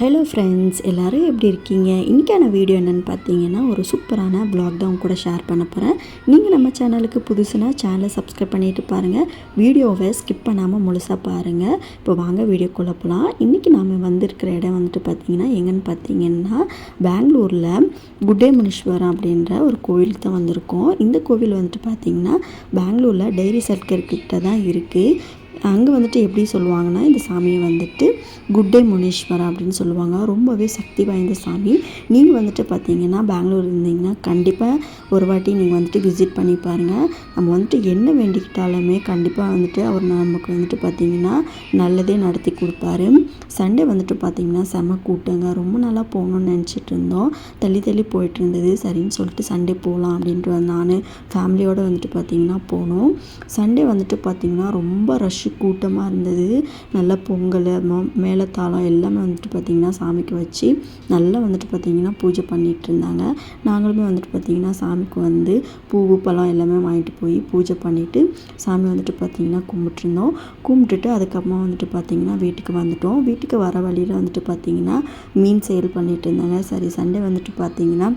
Hello friends, எல்லோரும் எப்படி இருக்கீங்க? இன்றைக்கான வீடியோ என்னென்னு பார்த்தீங்கன்னா, ஒரு சூப்பரான வ்ளாக் தான் உங்க கூட ஷேர் பண்ண போகிறேன். நீங்கள் நம்ம சேனலுக்கு புதுசுனா சேனலை சப்ஸ்கிரைப் பண்ணிவிட்டு பாருங்கள். வீடியோவை ஸ்கிப் பண்ணாமல் முழுசாக பாருங்கள். இப்போ வாங்க வீடியோக்குள்ளே போகலாம். இன்றைக்கி நாம் வந்திருக்கிற இடம் வந்துட்டு பார்த்திங்கன்னா எங்கன்னு பார்த்தீங்கன்னா, பெங்களூரில் குட்டே முனீஸ்வரம் அப்படின்ற ஒரு கோவிலுக்கு தான் வந்திருக்கோம். இந்த கோவில் வந்துட்டு பார்த்திங்கன்னா பெங்களூரில் டைரி சர்க்கிள் கிட்ட தான் இருக்குது. அங்கே வந்துட்டு எப்படி சொல்லுவாங்கன்னா, இந்த சாமியை வந்துட்டு குட்டே முனீஸ்வரம் அப்படின்னு சொல்லுவாங்க. ரொம்பவே சக்தி வாய்ந்த சாமி. நீங்கள் வந்துட்டு பார்த்தீங்கன்னா பெங்களூர் இருந்தீங்கன்னா கண்டிப்பாக ஒரு வாட்டி நீங்கள் வந்துட்டு விசிட் பண்ணி பாருங்கள். நம்ம வந்துட்டு என்ன வேண்டிக்கிட்டாலுமே கண்டிப்பாக வந்துட்டு அவர் நமக்கு வந்துட்டு பார்த்திங்கன்னா நல்லதே நடத்தி கொடுப்பாரு. சண்டே வந்துட்டு பார்த்திங்கன்னா செம கூட்டங்க. ரொம்ப நாளாக போகணுன்னு நினச்சிட்டு இருந்தோம். தள்ளி போயிட்டு இருந்தது. சரின்னு சொல்லிட்டு சண்டே போகலாம் அப்படின்ட்டு நான் ஃபேமிலியோடு வந்துட்டு பார்த்திங்கன்னா போனோம். சண்டே வந்துட்டு பார்த்திங்கன்னா ரொம்ப ரஷ்ஷு கூட்டமாக இருந்தது. நல்லா பொங்கல் மேளதாளம் எல்லாமே வந்துட்டு பார்த்திங்கன்னா சாமிக்கு வச்சு நல்லா வந்துட்டு பார்த்திங்கன்னா பூஜை பண்ணிகிட்டு இருந்தாங்க. நாங்களுமே வந்துட்டு பார்த்திங்கன்னா சாமிக்கு வந்து பூவு பழம் எல்லாமே வாங்கிட்டு போய் பூஜை பண்ணிவிட்டு சாமி வந்துட்டு பார்த்திங்கன்னா கும்பிட்டுருந்தோம். கும்பிட்டுட்டு அதுக்கப்புறமா வந்துட்டு பார்த்திங்கன்னா வீட்டுக்கு வந்துட்டோம். வீட்டுக்கு வர வழியில் வந்துட்டு பார்த்திங்கன்னா மீன் சேல் பண்ணிகிட்டு இருந்தாங்க. சரி, சண்டே வந்துட்டு பார்த்திங்கன்னா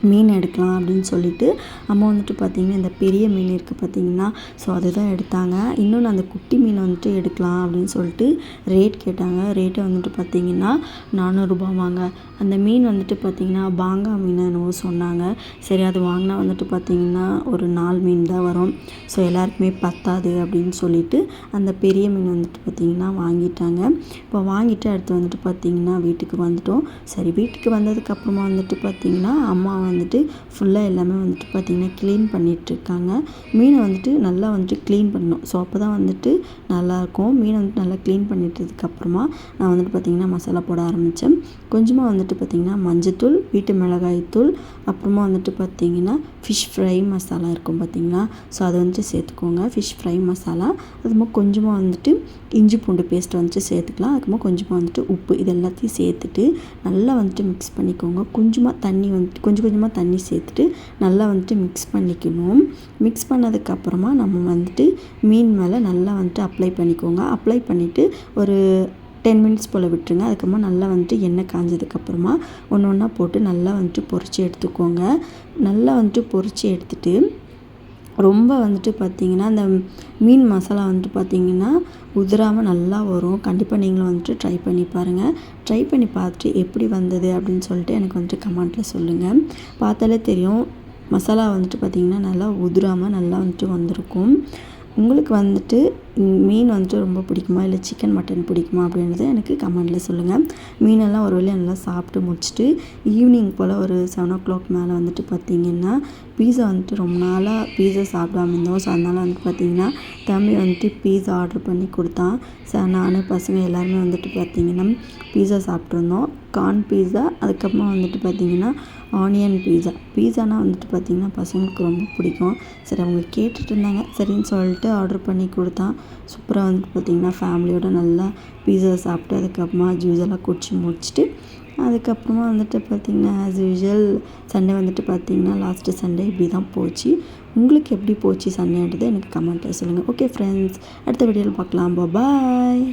மீன் எடுக்கலாம் அப்படின்னு சொல்லிட்டு அம்மா வந்துட்டு பார்த்திங்கன்னா இந்த பெரிய மீன் இருக்குது பார்த்திங்கன்னா, ஸோ அதுதான் எடுத்தாங்க. இன்னொன்று அந்த குட்டி மீன் வந்துட்டு எடுக்கலாம் அப்படின்னு சொல்லிட்டு ரேட் கேட்டாங்க. ரேட்டை வந்துட்டு பார்த்திங்கன்னா 400 ரூபாவாங்க. அந்த மீன் வந்துட்டு பார்த்திங்கன்னா பாங்கா மீன் என்னவோ சொன்னாங்க. சரி, அது வாங்கினா வந்துட்டு பார்த்திங்கன்னா ஒரு 4 மீன் தான் வரும். ஸோ எல்லாருக்குமே பத்தாது அப்படின்னு சொல்லிட்டு அந்த பெரிய மீன் வந்துட்டு பார்த்திங்கன்னா வாங்கிட்டாங்க. இப்போ வாங்கிட்டு அடுத்து வந்துட்டு பார்த்திங்கன்னா வீட்டுக்கு வந்துட்டோம். சரி, வீட்டுக்கு வந்ததுக்கப்புறமா வந்துட்டு பார்த்திங்கன்னா அம்மா வந்துட்டு ஃபுல்லாக எல்லாமே வந்துட்டு பார்த்திங்கன்னா க்ளீன் பண்ணிகிட்ருக்காங்க. மீனை வந்துட்டு நல்லா வந்துட்டு க்ளீன் பண்ணணும். ஸோ அப்போ தான் வந்துட்டு நல்லாயிருக்கும். மீனை வந்துட்டு நல்லா க்ளீன் பண்ணிட்டதுக்கப்புறமா நான் வந்துட்டு பார்த்திங்கன்னா மசாலா போட ஆரம்பித்தேன். கொஞ்சமாக வந்துட்டு பார்த்திங்கன்னா மஞ்சத்தூள், வீட்டு மிளகாய் தூள், அப்புறமா வந்துட்டு பார்த்திங்கன்னா ஃபிஷ் ஃப்ரை மசாலா இருக்கும் பார்த்திங்களா, ஸோ அதை வந்துட்டு சேர்த்துக்கோங்க. ஃபிஷ் ஃப்ரை மசாலா, அதுமாதிரி கொஞ்சமாக வந்துட்டு இஞ்சி பூண்டு பேஸ்ட் வந்துட்டு சேர்த்துக்கலாம். அதுக்கப்புறமா கொஞ்சமாக வந்துட்டு உப்பு, இது எல்லாத்தையும் சேர்த்துட்டு நல்லா வந்துட்டு மிக்ஸ் பண்ணிக்கோங்க. கொஞ்சமாக தண்ணி வந்துட்டு கொஞ்சமாக தண்ணி சேர்த்துட்டு நல்லா வந்துட்டு மிக்ஸ் பண்ணிக்கணும். மிக்ஸ் பண்ணதுக்கப்புறமா நம்ம வந்துட்டு மீன் மேலே நல்லா வந்துட்டு அப்ளை பண்ணிக்கோங்க. அப்ளை பண்ணிவிட்டு ஒரு 10 மினிட்ஸ் போல் விட்டுருங்க. அதுக்கப்புறமா நல்லா வந்துட்டு எண்ணெய் காஞ்சதுக்கப்புறமா ஒன்று ஒன்றா போட்டு நல்லா வந்துட்டு பொரித்து எடுத்துக்கோங்க. நல்லா வந்துட்டு பொரித்து எடுத்துகிட்டு ரொம்ப வந்துட்டு பார்த்திங்கன்னா அந்த மீன் மசாலா வந்துட்டு பார்த்திங்கன்னா உதிராமல் நல்லா வரும். கண்டிப்பாக நீங்களும் வந்துட்டு ட்ரை பண்ணி பாருங்கள். ட்ரை பண்ணி பார்த்துட்டு எப்படி வந்தது அப்படின்னு சொல்லிட்டு எனக்கு வந்துட்டு கமெண்ட்டில் சொல்லுங்கள். பார்த்தாலே தெரியும் மசாலா வந்துட்டு பார்த்திங்கன்னா நல்லா உதிராமல் நல்லா வந்துட்டு வந்திருக்கும். உங்களுக்கு வந்துட்டு மீன் வந்துட்டு ரொம்ப பிடிக்குமா, இல்லை சிக்கன் மட்டன் பிடிக்குமா அப்படின்றத எனக்கு கமெண்டில் சொல்லுங்கள். மீனெல்லாம் ஒரு வழியாக நல்லா சாப்பிட்டு முடிச்சுட்டு ஈவினிங் போல் ஒரு 7 o'clock மேலே வந்துட்டு பார்த்திங்கன்னா பீஸா வந்துட்டு ரொம்ப நாளாக பீஸா சாப்பிடாம இருந்தோம். ஸோ அதனால் வந்துட்டு பார்த்திங்கன்னா தம்பி வந்துட்டு பீஸா ஆர்டர் பண்ணி கொடுத்தான். நான் பசங்க எல்லாருமே வந்துட்டு பார்த்திங்கன்னா பீஸா சாப்பிட்ருந்தோம். கார்ன் பீஸா, அதுக்கப்புறமா வந்துட்டு பார்த்திங்கன்னா ஆனியன் பீஸானா வந்துட்டு பார்த்திங்கன்னா பசங்களுக்கு ரொம்ப பிடிக்கும். சரி, அவங்க கேட்டுட்டு இருந்தாங்க. சரின்னு சொல்லிட்டு ஆர்டர் பண்ணி கொடுத்தான். சூப்பராக வந்துட்டு பார்த்திங்கன்னா ஃபேமிலியோடு நல்லா பீஸா சாப்பிட்டு அதுக்கப்புறமா ஜூஸ் எல்லாம் குடிச்சு முடிச்சுட்டு அதுக்கப்புறமா வந்துட்டு பார்த்திங்கன்னா ஆஸ் யூஷுவல் சண்டே வந்துட்டு பார்த்திங்கன்னா லாஸ்ட்டு சண்டே இப்படி தான் போச்சு. உங்களுக்கு எப்படி போச்சு சண்டேன்றது எனக்கு கமெண்ட்டில் சொல்லுங்கள். ஓகே ஃப்ரெண்ட்ஸ், அடுத்த வீடியோவில் பார்க்கலாம். பாய்.